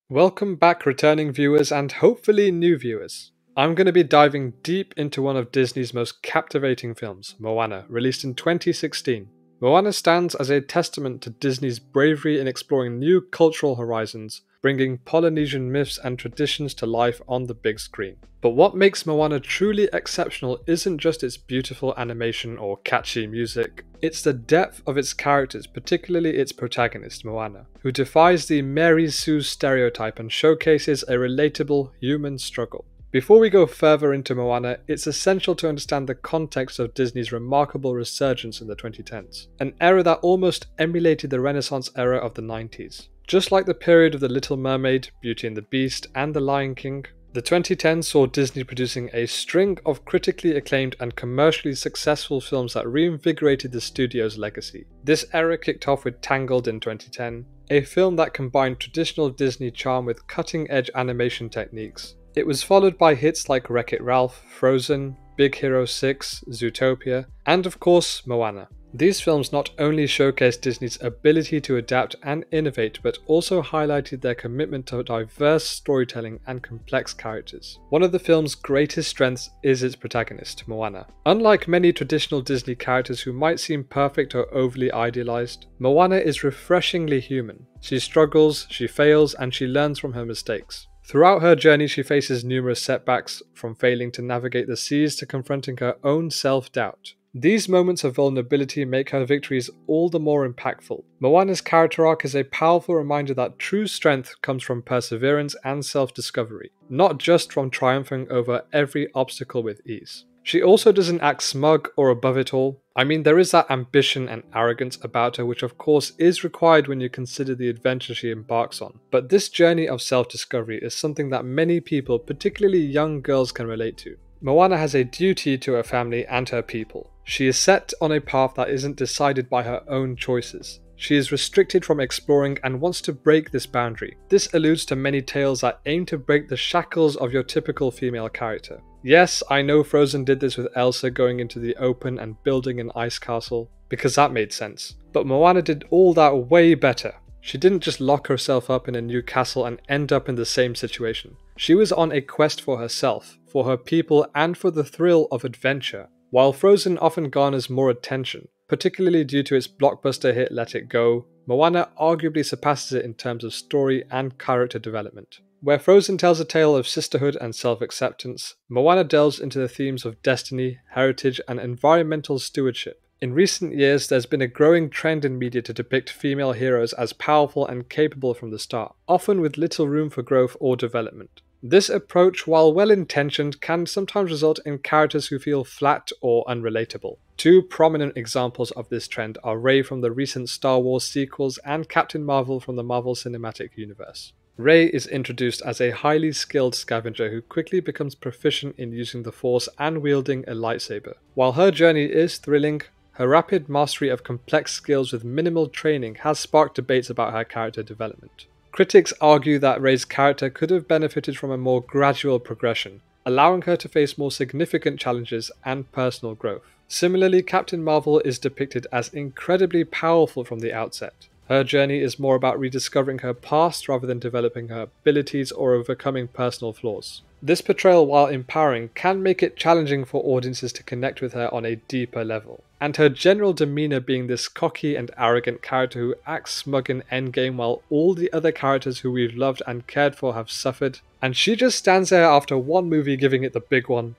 Welcome back, returning viewers and hopefully new viewers. I'm going to be diving deep into one of Disney's most captivating films, Moana, released in 2016. Moana stands as a testament to Disney's bravery in exploring new cultural horizons, bringing Polynesian myths and traditions to life on the big screen. But what makes Moana truly exceptional isn't just its beautiful animation or catchy music, it's the depth of its characters, particularly its protagonist, Moana, who defies the Mary Sue stereotype and showcases a relatable human struggle. Before we go further into Moana, it's essential to understand the context of Disney's remarkable resurgence in the 2010s, an era that almost emulated the Renaissance era of the 90s. Just like the period of The Little Mermaid, Beauty and the Beast, and The Lion King, the 2010s saw Disney producing a string of critically acclaimed and commercially successful films that reinvigorated the studio's legacy. This era kicked off with Tangled in 2010, a film that combined traditional Disney charm with cutting-edge animation techniques. It was followed by hits like Wreck-It Ralph, Frozen, Big Hero 6, Zootopia, and of course Moana. These films not only showcased Disney's ability to adapt and innovate, but also highlighted their commitment to diverse storytelling and complex characters. One of the film's greatest strengths is its protagonist, Moana. Unlike many traditional Disney characters who might seem perfect or overly idealized, Moana is refreshingly human. She struggles, she fails, and she learns from her mistakes. Throughout her journey, she faces numerous setbacks, from failing to navigate the seas to confronting her own self-doubt. These moments of vulnerability make her victories all the more impactful. Moana's character arc is a powerful reminder that true strength comes from perseverance and self-discovery, not just from triumphing over every obstacle with ease. She also doesn't act smug or above it all. I mean, there is that ambition and arrogance about her, which of course is required when you consider the adventure she embarks on. But this journey of self-discovery is something that many people, particularly young girls, can relate to. Moana has a duty to her family and her people. She is set on a path that isn't decided by her own choices. She is restricted from exploring and wants to break this boundary. This alludes to many tales that aim to break the shackles of your typical female character. Yes, I know Frozen did this with Elsa going into the open and building an ice castle, because that made sense. But Moana did all that way better. She didn't just lock herself up in a new castle and end up in the same situation. She was on a quest for herself, for her people, and for the thrill of adventure. While Frozen often garners more attention, particularly due to its blockbuster hit Let It Go, Moana arguably surpasses it in terms of story and character development. Where Frozen tells a tale of sisterhood and self-acceptance, Moana delves into the themes of destiny, heritage, and environmental stewardship. In recent years, there's been a growing trend in media to depict female heroes as powerful and capable from the start, often with little room for growth or development. This approach, while well-intentioned, can sometimes result in characters who feel flat or unrelatable. Two prominent examples of this trend are Rey from the recent Star Wars sequels and Captain Marvel from the Marvel Cinematic Universe. Rey is introduced as a highly skilled scavenger who quickly becomes proficient in using the Force and wielding a lightsaber. While her journey is thrilling, her rapid mastery of complex skills with minimal training has sparked debates about her character development. Critics argue that Rey's character could have benefited from a more gradual progression, allowing her to face more significant challenges and personal growth. Similarly, Captain Marvel is depicted as incredibly powerful from the outset. Her journey is more about rediscovering her past rather than developing her abilities or overcoming personal flaws. This portrayal, while empowering, can make it challenging for audiences to connect with her on a deeper level. And her general demeanour being this cocky and arrogant character who acts smug in Endgame while all the other characters who we've loved and cared for have suffered, and she just stands there after one movie giving it the big one.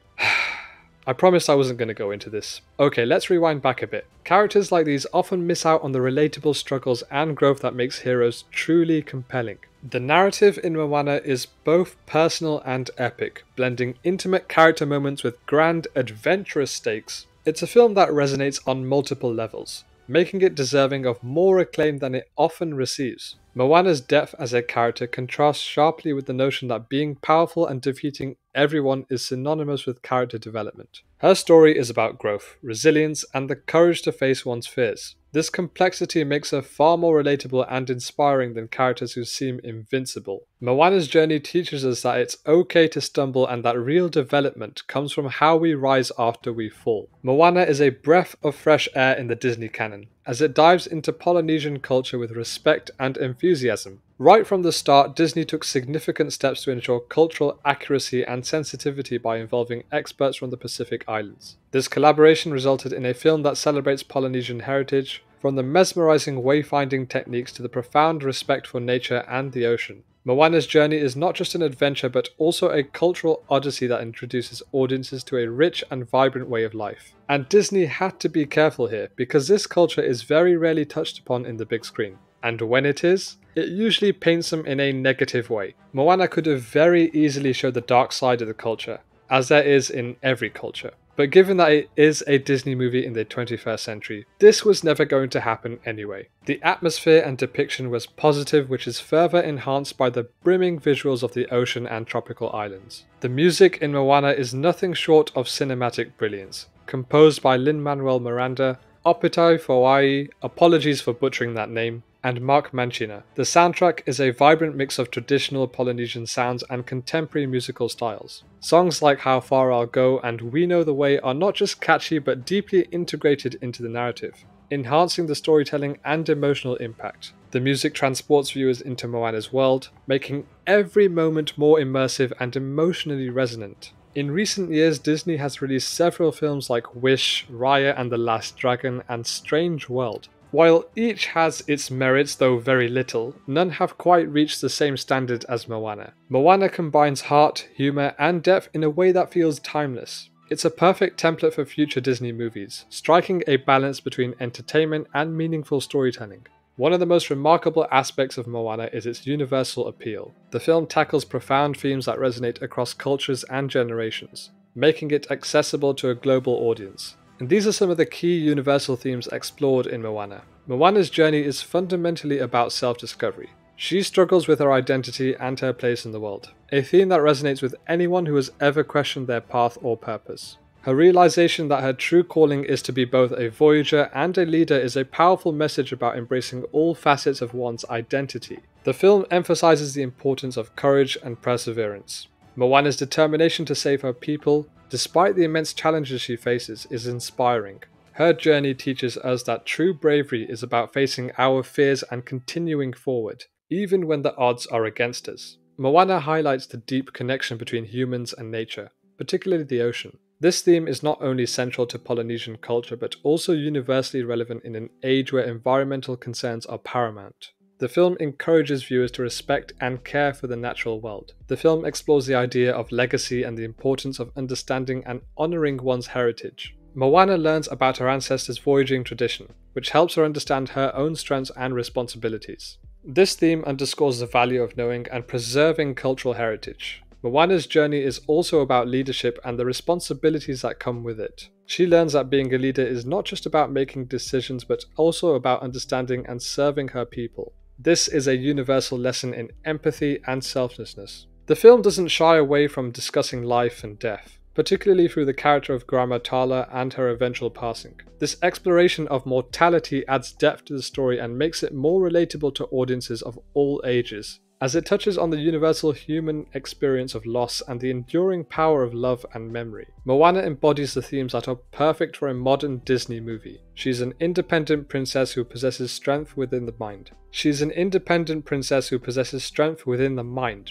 I promised I wasn't going to go into this. Okay, let's rewind back a bit. Characters like these often miss out on the relatable struggles and growth that makes heroes truly compelling. The narrative in Moana is both personal and epic, blending intimate character moments with grand, adventurous stakes. It's a film that resonates on multiple levels, making it deserving of more acclaim than it often receives. Moana's depth as a character contrasts sharply with the notion that being powerful and defeating everyone is synonymous with character development. Her story is about growth, resilience, and the courage to face one's fears. This complexity makes her far more relatable and inspiring than characters who seem invincible. Moana's journey teaches us that it's okay to stumble and that real development comes from how we rise after we fall. Moana is a breath of fresh air in the Disney canon, as it dives into Polynesian culture with respect and enthusiasm. Right from the start, Disney took significant steps to ensure cultural accuracy and sensitivity by involving experts from the Pacific Islands. This collaboration resulted in a film that celebrates Polynesian heritage, from the mesmerizing wayfinding techniques to the profound respect for nature and the ocean. Moana's journey is not just an adventure but also a cultural odyssey that introduces audiences to a rich and vibrant way of life. And Disney had to be careful here because this culture is very rarely touched upon in the big screen. And when it is, it usually paints them in a negative way. Moana could have very easily showed the dark side of the culture, as there is in every culture. But given that it is a Disney movie in the 21st century, this was never going to happen anyway. The atmosphere and depiction was positive, which is further enhanced by the brimming visuals of the ocean and tropical islands. The music in Moana is nothing short of cinematic brilliance. Composed by Lin-Manuel Miranda, Oppitai Fawai, apologies for butchering that name, and Mark Mancina. The soundtrack is a vibrant mix of traditional Polynesian sounds and contemporary musical styles. Songs like How Far I'll Go and We Know the Way are not just catchy but deeply integrated into the narrative, enhancing the storytelling and emotional impact. The music transports viewers into Moana's world, making every moment more immersive and emotionally resonant. In recent years, Disney has released several films like Wish, Raya and the Last Dragon, and Strange World. While each has its merits, though very little, none have quite reached the same standard as Moana. Moana combines heart, humour, and depth in a way that feels timeless. It's a perfect template for future Disney movies, striking a balance between entertainment and meaningful storytelling. One of the most remarkable aspects of Moana is its universal appeal. The film tackles profound themes that resonate across cultures and generations, making it accessible to a global audience. And these are some of the key universal themes explored in Moana. Moana's journey is fundamentally about self-discovery. She struggles with her identity and her place in the world, a theme that resonates with anyone who has ever questioned their path or purpose. Her realization that her true calling is to be both a voyager and a leader is a powerful message about embracing all facets of one's identity. The film emphasizes the importance of courage and perseverance. Moana's determination to save her people, despite the immense challenges she faces, is inspiring. Her journey teaches us that true bravery is about facing our fears and continuing forward, even when the odds are against us. Moana highlights the deep connection between humans and nature, particularly the ocean. This theme is not only central to Polynesian culture but also universally relevant in an age where environmental concerns are paramount. The film encourages viewers to respect and care for the natural world. The film explores the idea of legacy and the importance of understanding and honouring one's heritage. Moana learns about her ancestors' voyaging tradition, which helps her understand her own strengths and responsibilities. This theme underscores the value of knowing and preserving cultural heritage. Moana's journey is also about leadership and the responsibilities that come with it. She learns that being a leader is not just about making decisions but also about understanding and serving her people. This is a universal lesson in empathy and selflessness. The film doesn't shy away from discussing life and death, particularly through the character of Grandma Tala and her eventual passing. This exploration of mortality adds depth to the story and makes it more relatable to audiences of all ages, as it touches on the universal human experience of loss and the enduring power of love and memory. Moana embodies the themes that are perfect for a modern Disney movie. She's an independent princess who possesses strength within the mind.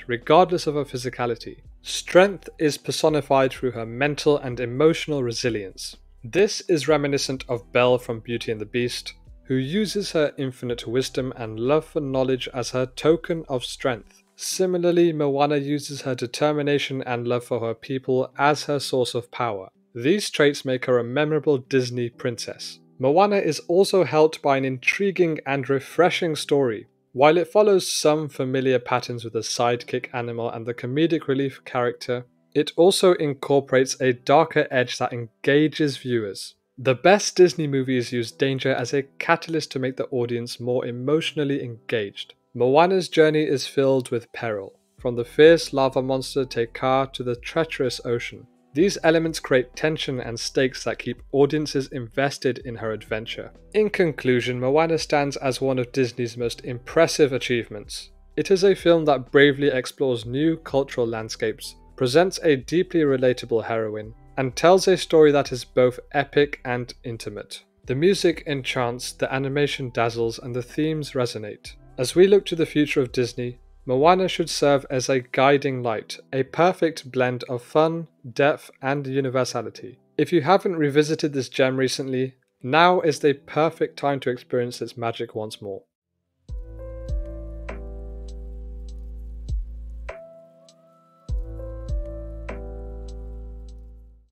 Regardless of her physicality. Strength is personified through her mental and emotional resilience. This is reminiscent of Belle from Beauty and the Beast, who uses her infinite wisdom and love for knowledge as her token of strength. Similarly, Moana uses her determination and love for her people as her source of power. These traits make her a memorable Disney princess. Moana is also helped by an intriguing and refreshing story. While it follows some familiar patterns with the sidekick animal and the comedic relief character, it also incorporates a darker edge that engages viewers. The best Disney movies use danger as a catalyst to make the audience more emotionally engaged. Moana's journey is filled with peril, from the fierce lava monster Te Kā to the treacherous ocean. These elements create tension and stakes that keep audiences invested in her adventure. In conclusion, Moana stands as one of Disney's most impressive achievements. It is a film that bravely explores new cultural landscapes, presents a deeply relatable heroine, and tells a story that is both epic and intimate. The music enchants, the animation dazzles, and the themes resonate. As we look to the future of Disney, Moana should serve as a guiding light, a perfect blend of fun, depth, and universality. If you haven't revisited this gem recently, now is the perfect time to experience its magic once more.